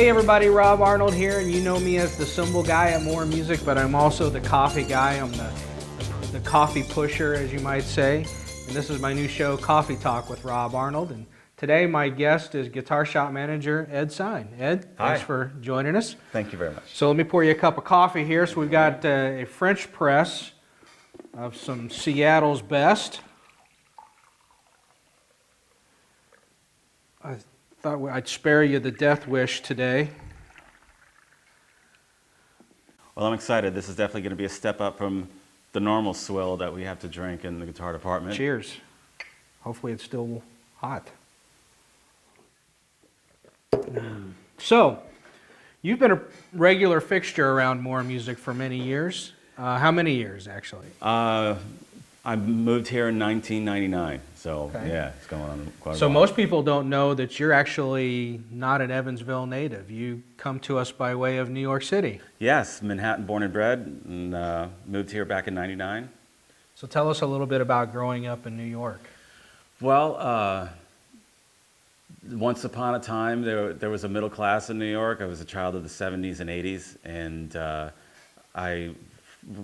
Hey everybody, Rob Arnold here, and you know me as the cymbal guy at More Music, but I'm also the coffee guy. I'm the coffee pusher, as you might say. And this is my new show, Coffee Talk with Rob Arnold. And today my guest is guitar shop manager Ed Sein. Ed, Hi. thanks for joining us. Thank you very much. So let me pour you a cup of coffee here. So we've got a French press of some Seattle's best. I thought I'd spare you the death wish today. Well, I'm excited. This is definitely going to be a step up from the normal swill that we have to drink in the guitar department. Cheers. Hopefully it's still hot. So, you've been a regular fixture around More Music for many years. How many years, actually? I moved here in 1999, so Okay. yeah, it's going on quite a So while. most people don't know that you're actually not an Evansville native. You come to us by way of New York City. Yes, Manhattan born and bred, and moved here back in 99. So tell us a little bit about growing up in New York. Well, once upon a time, there was a middle class in New York. I was a child of the 70s and 80s, and I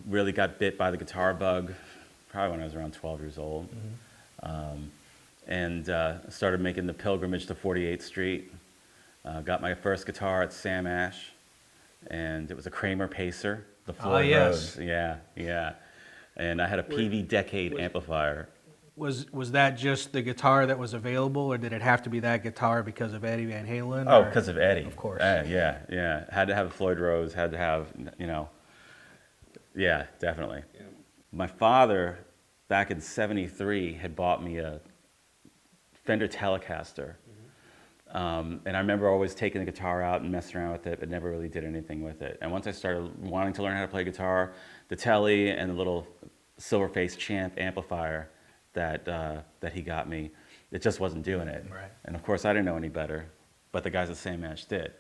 really got bit by the guitar bug probably when I was around 12 years old. And started making the pilgrimage to 48th Street. Got my first guitar at Sam Ash, and it was a Kramer Pacer, the Floyd yes. Rose. Yeah. And I had a PV Decade amplifier. Was that just the guitar that was available, or did it have to be that guitar because of Eddie Van Halen? Oh, or- because of Eddie. Of course. Yeah. Had to have a Floyd Rose, had to have, yeah, definitely. Yeah. My father, back in '73, had bought me a Fender Telecaster. And I remember always taking the guitar out and messing around with it, but never really did anything with it. And once I started wanting to learn how to play guitar, the Tele and the little Silverface Champ amplifier that he got me, it just wasn't doing it. Right. And of course, I didn't know any better, but the guys at Sam Ash did.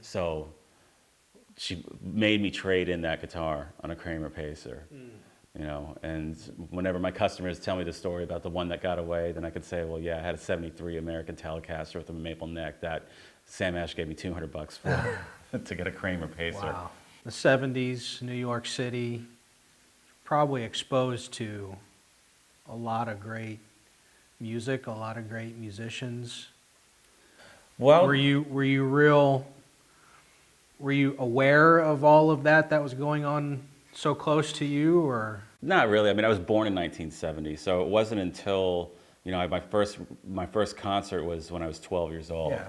So she made me trade in that guitar on a Kramer Pacer. And whenever my customers tell me the story about the one that got away, then I could say, well, yeah, I had a '73 American Telecaster with a maple neck that Sam Ash gave me $200 for to get a Kramer Pacer. Wow. The 70s, New York City, probably exposed to a lot of great music, a lot of great musicians. Well, Were you aware of all of that was going on so close to you, or? not really. I mean, I was born in 1970, so it wasn't until, my first concert was when I was 12 years old. Yeah.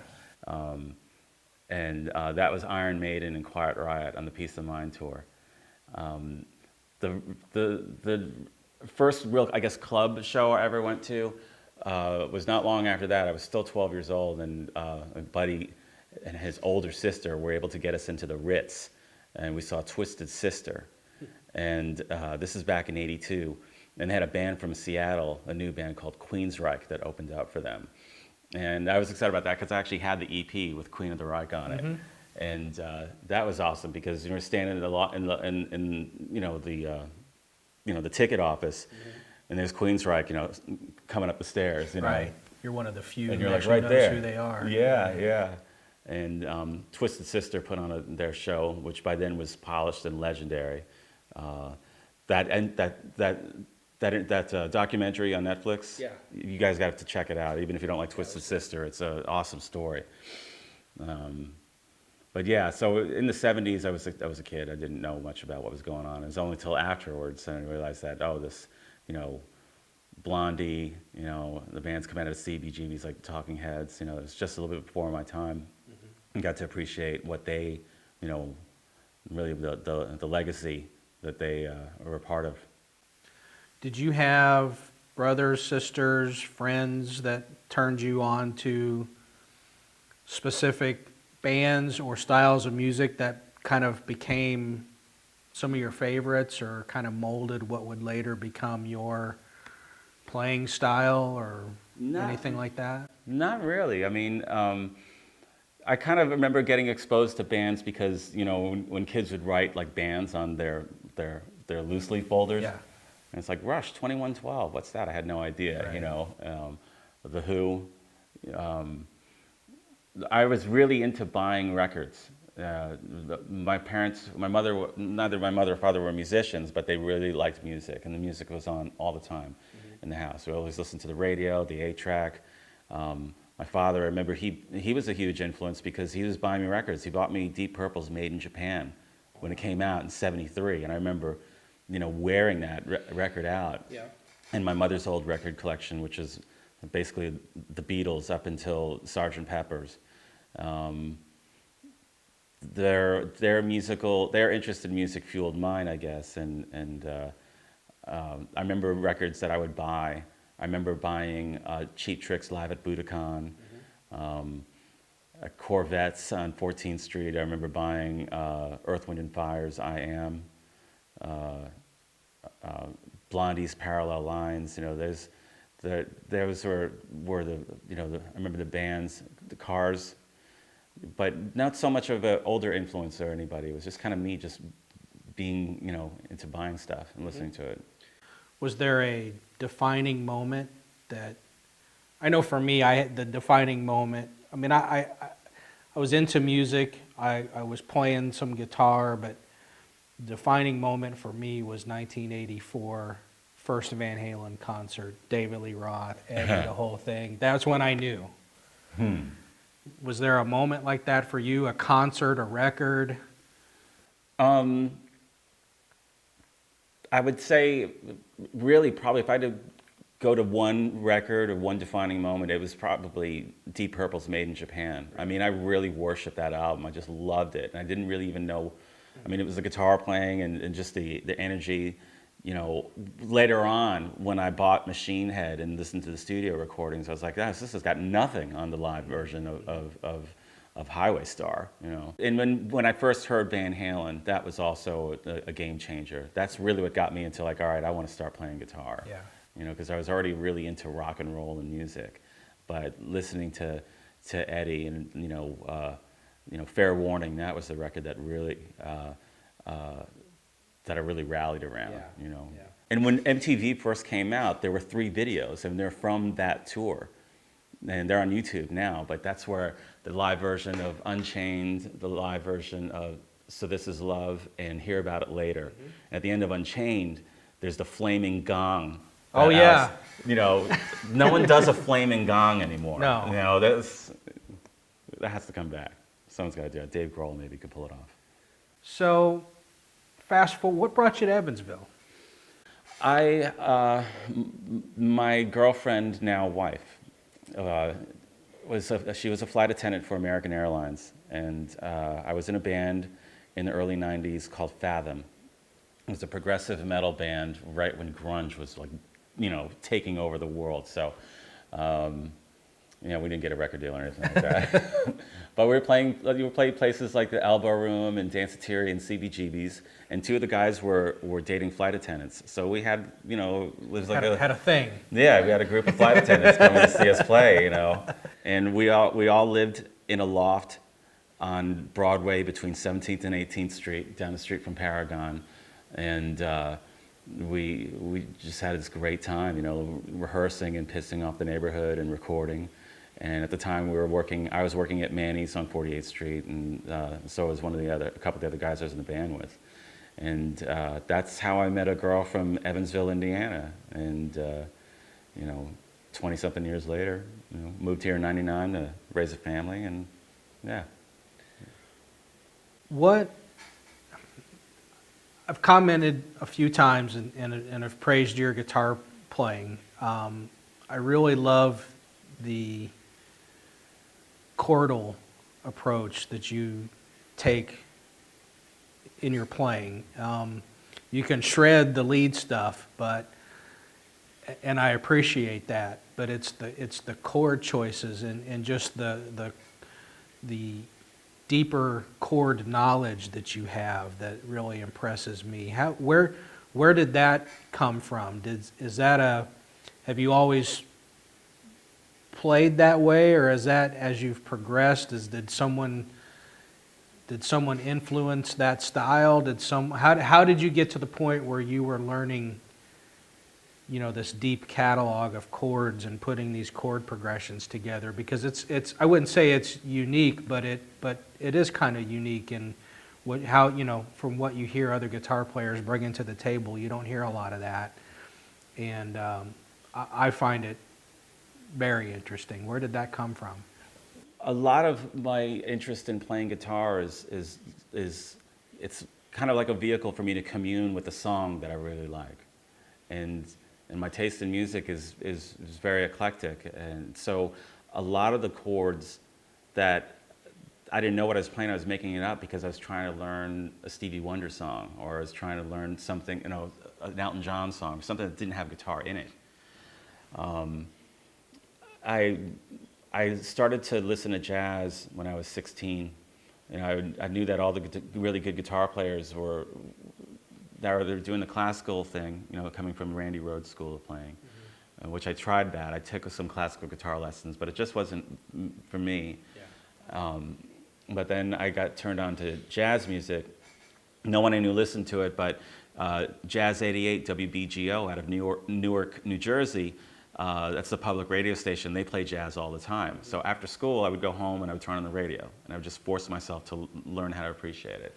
And that was Iron Maiden and Quiet Riot on the Peace of Mind tour. The first real, I guess, club show I ever went to was not long after that. I was still 12 years old, and a buddy and his older sister were able to get us into the Ritz, and we saw Twisted Sister. And this is back in '82, and they had a band from Seattle, a new band called Queensryche that opened up for them. And I was excited about that because I actually had the EP with Queen of the Reich on it. And that was awesome because you were standing in the ticket office, and there's Queensryche, coming up the stairs, Right. You're one of the few and who you're like actually right knows there. who they are. Yeah. And Twisted Sister put on their show, which by then was polished and legendary. That documentary on Netflix. Yeah. You guys got to check it out, even if you don't like Twisted Sister. It's an awesome story. But yeah, so in the '70s, I was a kid. I didn't know much about what was going on. It was only till afterwards that I realized that, this, Blondie, the bands coming out of CBGBs like the Talking Heads, it was just a little bit before my time. And got to appreciate what they, really the legacy that they were a part of. Did you have brothers, sisters, friends that turned you on to specific bands or styles of music that kind of became some of your favorites, or kind of molded what would later become your playing style, or anything like that? Not really. I mean, I kind of remember getting exposed to bands because, when kids would write like bands on their loose leaf folders. Yeah. And it's like, Rush, 2112, what's that? I had no idea, Right. The Who, I was really into buying records. My parents, neither my mother or father were musicians, but they really liked music, and the music was on all the time in the house. We always listened to the radio, the 8-track. My father, I remember he was a huge influence because he was buying me records. He bought me Deep Purple's Made in Japan when it came out in '73, and I remember, wearing that record out. Yeah. And my mother's old record collection, which is basically the Beatles up until Sgt. Pepper's. Their interest in music fueled mine, I guess, and I remember records that I would buy. I remember buying Cheap Trick's Live at Budokan, Corvettes on 14th Street. I remember buying Earth, Wind and Fire's I Am, Blondie's Parallel Lines. Those were the I remember the bands, the Cars, but not so much of an older influence or anybody. It was just kind of me just being into buying stuff and listening to it. Was there a defining moment that, I know for me, I had the defining moment. I mean, I was into music. I was playing some guitar, but the defining moment for me was 1984, first Van Halen concert, David Lee Roth, Eddie, the whole thing. That's when I knew. Was there a moment like that for you, a concert, a record? I would say, really, probably if I had to go to one record or one defining moment, it was probably Deep Purple's Made in Japan. I mean, I really worshiped that album. I just loved it. And I didn't really even know, I mean, it was the guitar playing and just the energy. Later on, when I bought Machine Head and listened to the studio recordings, I was like, this has got nothing on the live version of Highway Star, And when I first heard Van Halen, that was also a game changer. That's really what got me into all right, I want to start playing guitar. Yeah. Because I was already really into rock and roll and music, but listening to Eddie and Fair Warning, that was the record that really that I really rallied around. Yeah. And when MTV first came out, there were 3 videos, and they're from that tour. And they're on YouTube now, but that's where the live version of Unchained, the live version of So This Is Love, and Hear About It Later. And at the end of Unchained, there's the flaming gong. Oh, yeah. No one does a flaming gong anymore. No. That has to come back. Someone's got to do it. Dave Grohl maybe could pull it off. So, fast forward, what brought you to Evansville? My girlfriend, now wife, she was a flight attendant for American Airlines, and I was in a band in the early '90s called Fathom. It was a progressive metal band right when grunge was taking over the world. So, we didn't get a record deal or anything like that. But we were playing places like the Elbow Room and Danceteria and CBGB's, and 2 of the guys were dating flight attendants. So we had, it was like had a thing. Yeah, we had a group of flight attendants coming to see us play, And we all lived in a loft on Broadway between 17th and 18th Street, down the street from Paragon. And we just had this great time, rehearsing and pissing off the neighborhood and recording. And at the time I was working at Manny's on 48th Street, and so was a couple of the other guys I was in the band with. And that's how I met a girl from Evansville, Indiana. And 20-something years later, moved here in '99 to raise a family, and yeah. I've commented a few times and have praised your guitar playing. I really love the chordal approach that you take in your playing. You can shred the lead stuff, and I appreciate that. But it's the chord choices and just the deeper chord knowledge that you have that really impresses me. Where did that come from? Have you always played that way, or is that as you've progressed? Did someone influence that style? How did you get to the point where you were learning this deep catalog of chords and putting these chord progressions together, because it's I wouldn't say it's unique, but it is kind of unique in how, from what you hear other guitar players bringing to the table. You don't hear a lot of that, and I find it very interesting. Where did that come from? A lot of my interest in playing guitar is it's kind of like a vehicle for me to commune with a song that I really like, and my taste in music is very eclectic, and so a lot of the chords that I didn't know what I was playing, I was making it up because I was trying to learn a Stevie Wonder song, or I was trying to learn something, an Elton John song, something that didn't have guitar in it. I started to listen to jazz when I was 16. I knew that all the really good guitar players were doing the classical thing, coming from Randy Rhoads' school of playing, which I tried that. I took some classical guitar lessons, but it just wasn't for me. Yeah. But then I got turned on to jazz music. No one I knew listened to it, but Jazz 88 WBGO out of Newark, New Jersey, that's the public radio station. They play jazz all the time. So after school, I would go home and I would turn on the radio, and I would just force myself to learn how to appreciate it.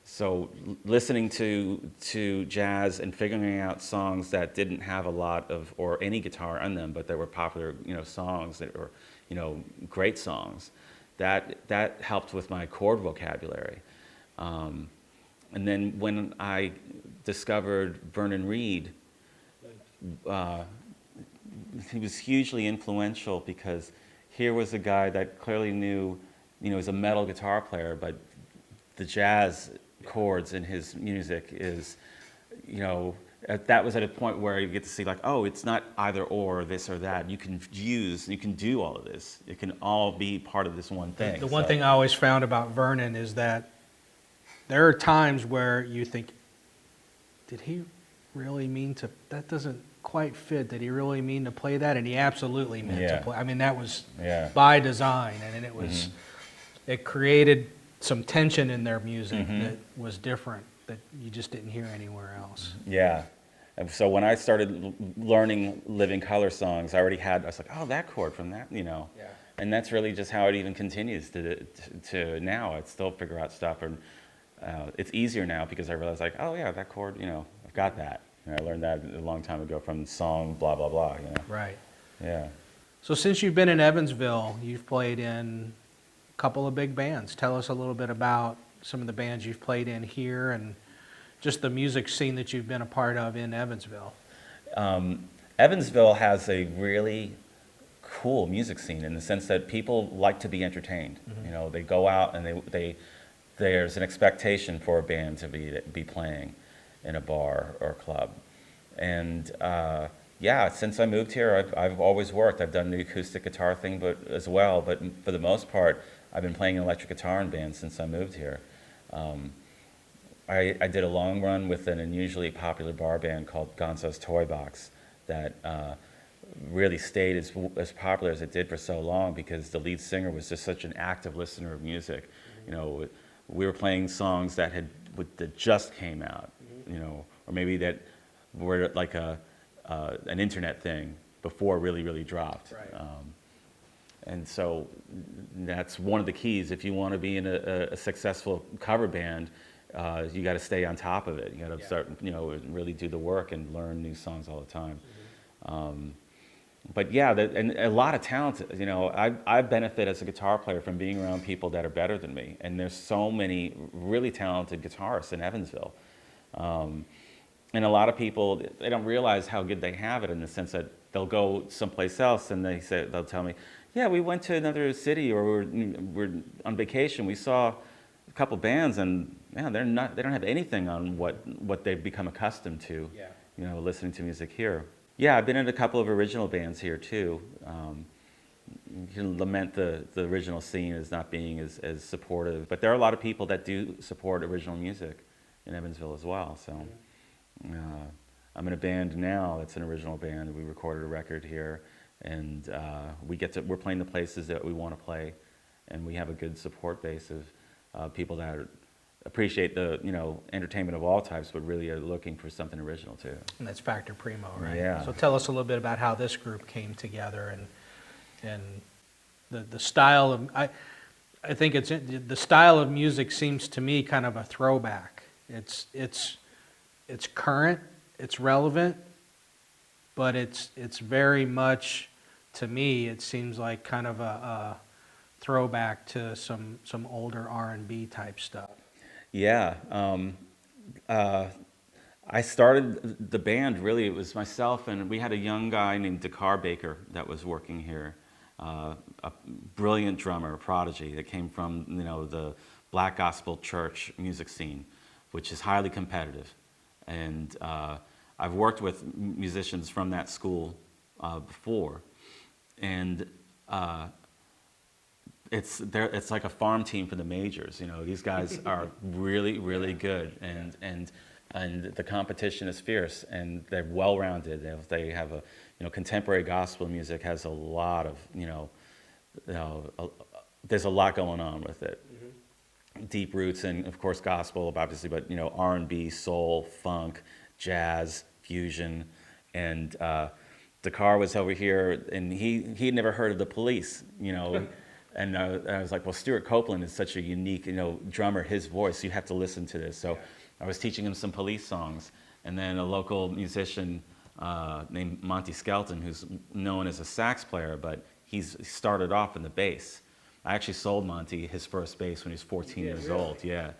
So listening to jazz and figuring out songs that didn't have a lot of, or any guitar on them, but that were popular, songs that were, great songs, that helped with my chord vocabulary. And then when I discovered Vernon Reid, he was hugely influential, because here was a guy that clearly knew, he was a metal guitar player, but the jazz chords in his music is, that was at a point where you get to see, like, oh, it's not either or, this or that. You can do all of this. It can all be part of this one thing. The one thing I always found about Vernon is that there are times where you think, did he really mean to, that doesn't quite fit. Did he really mean to play that? And he absolutely meant to play. I mean, that was by design, and it was, it created some tension in their music that was different, that you just didn't hear anywhere else. Yeah. And so when I started learning Living Color songs, I was like, oh, that chord from that, Yeah. And that's really just how it even continues to now. I still figure out stuff, and it's easier now because I realize, like, oh yeah, that chord, I've got that. I learned that a long time ago from song blah blah blah. Right. Yeah. So since you've been in Evansville, you've played in a couple of big bands. Tell us a little bit about some of the bands you've played in here, and just the music scene that you've been a part of in Evansville. Evansville has a really cool music scene in the sense that people like to be entertained. They go out and there's an expectation for a band to be playing in a bar or club. And since I moved here, I've always worked. I've done the acoustic guitar thing as well, but for the most part, I've been playing electric guitar in bands since I moved here. I did a long run with an unusually popular bar band called Gonzo's Toy Box that really stayed as popular as it did for so long because the lead singer was just such an active listener of music. We were playing songs that just came out, or maybe that were like an internet thing before it really dropped. Right. And so that's one of the keys. If you want to be in a successful cover band, you got to stay on top of it. You got to start, really do the work and learn new songs all the time. But yeah, and a lot of talent. I benefit as a guitar player from being around people that are better than me. And there's so many really talented guitarists in Evansville. And a lot of people, they don't realize how good they have it, in the sense that they'll go someplace else and they'll tell me, yeah, we went to another city, or we're on vacation. We saw a couple bands, and man, they don't have anything on what they've become accustomed to. Yeah. Listening to music here. Yeah, I've been in a couple of original bands here too. You can lament the original scene as not being as supportive, but there are a lot of people that do support original music in Evansville as well. So I'm in a band now that's an original band. We recorded a record here, and we're playing the places that we want to play, and we have a good support base of people that appreciate the, entertainment of all types, but really are looking for something original too. And that's Factor Primo, right? Yeah. So tell us a little bit about how this group came together and the style of I think the style of music seems to me kind of a throwback. It's current, it's relevant, but it's very much, to me, it seems like kind of a throwback to some older R&B type stuff. Yeah. I started the band, really, it was myself, and we had a young guy named Dakar Baker that was working here. A brilliant drummer, a prodigy that came from, the Black Gospel Church music scene, which is highly competitive. And I've worked with musicians from that school before, and it's like a farm team for the majors. These guys are really, really good, and the competition is fierce, and they're well-rounded. They have contemporary gospel music has a lot of, there's a lot going on with it. Mm-hmm. Deep roots, and of course gospel, obviously, but R&B, soul, funk, jazz, fusion, and Dakar was over here, and he'd never heard of the Police, And I was like, well, Stuart Copeland is such a unique, drummer, his voice, you have to listen to this. So I was teaching him some Police songs, and then a local musician named Monty Skelton, who's known as a sax player, but he started off in the bass. I actually sold Monty his first bass when he was 14 years old, yeah.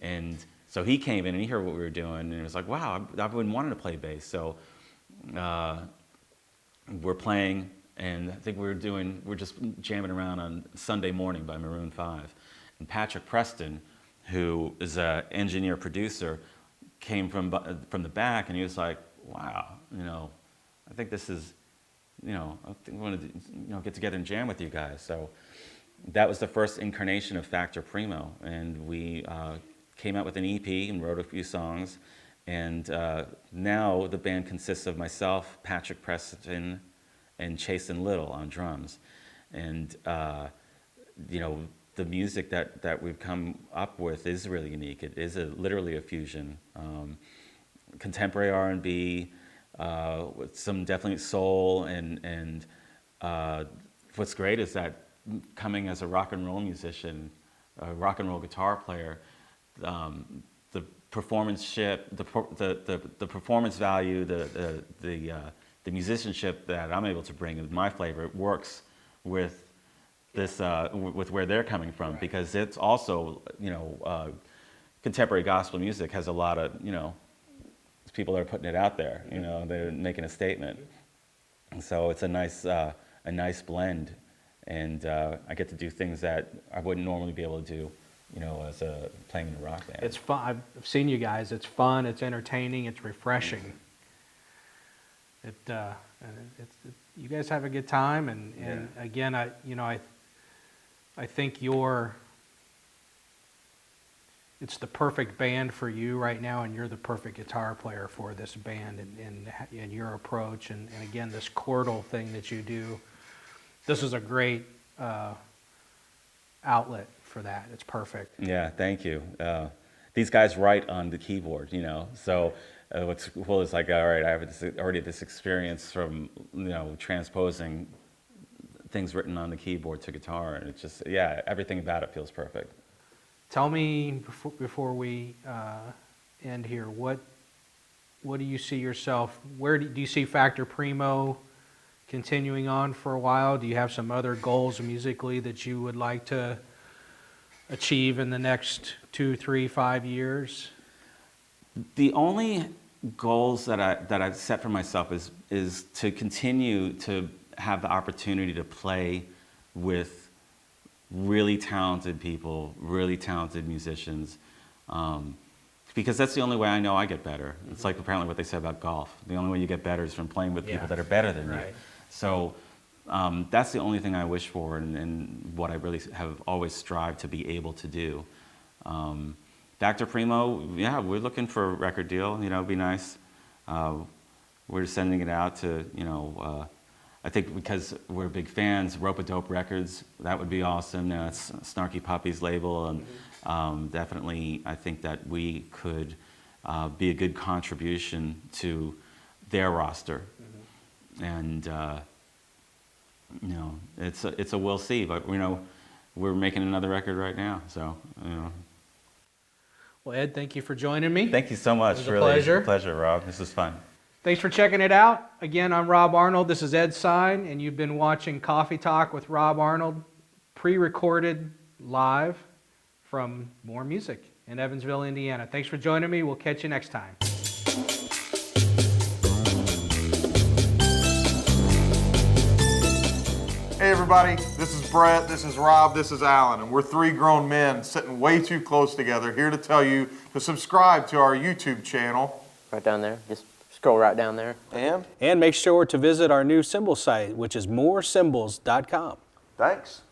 And so he came in and he heard what we were doing, and he was like, wow, I've been wanting to play bass. So we're playing, and I think we're just jamming around on Sunday Morning by Maroon 5. And Patrick Preston, who is an engineer producer, came from the back, and he was like, wow, I think this is, I think we want to get together and jam with you guys. So that was the first incarnation of Factor Primo, and we came out with an EP and wrote a few songs. And now the band consists of myself, Patrick Preston, and Chasen Little on drums. And the music that we've come up with is really unique. It is literally a fusion. Contemporary R&B, with some definitely soul, and what's great is that coming as a rock and roll musician, a rock and roll guitar player, the performance-ship, the performance value, the musicianship that I'm able to bring with my flavor works with this, with where they're coming from, because it's also, contemporary gospel music has a lot of, people are putting it out there, they're making a statement. And so it's a nice blend, and I get to do things that I wouldn't normally be able to do, as playing in a rock band. It's fun. I've seen you guys. It's fun. It's entertaining. It's refreshing. You guys have a good time, and again, I think it's the perfect band for you right now, and you're the perfect guitar player for this band, and your approach, and again, this chordal thing that you do. This is a great outlet for that. It's perfect. Yeah, thank you. These guys write on the keyboard, so what's cool is like, all right, I have already this experience from, transposing things written on the keyboard to guitar, and it's just, everything about it feels perfect. Tell me, before we end here, what do you see yourself, where do you see Factor Primo continuing on for a while? Do you have some other goals musically that you would like to achieve in the next 2, 3, 5 years? The only goals that I've set for myself is to continue to have the opportunity to play with really talented people, really talented musicians, because that's the only way I know I get better. Mm-hmm. It's like apparently what they say about golf. The only way you get better is from playing with people that are better than you. So that's the only thing I wish for, and what I really have always strived to be able to do. Factor Primo, we're looking for a record deal. It'd be nice. We're sending it out to I think because we're big fans, Rope-A-Dope Records, that would be awesome. It's Snarky Puppy's label, and definitely I think that we could be a good contribution to their roster. And you know, it's a we'll see, but you know, we're making another record right now, so you know. Well, Ed, thank you for joining me. Thank you so much. It was a really, pleasure. Pleasure, Rob. This was fun. Thanks for checking it out. Again, I'm Rob Arnold. This is Ed Sein, and you've been watching Coffee Talk with Rob Arnold, pre-recorded live from More Music in Evansville, Indiana. Thanks for joining me. We'll catch you next time. Hey everybody, this is Brett, this is Rob, this is Alan, and we're three grown men sitting way too close together here to tell you to subscribe to our YouTube channel. Right down there. Just scroll right down there. And And make sure to visit our new symbol site, which is moresymbols.com. thanks.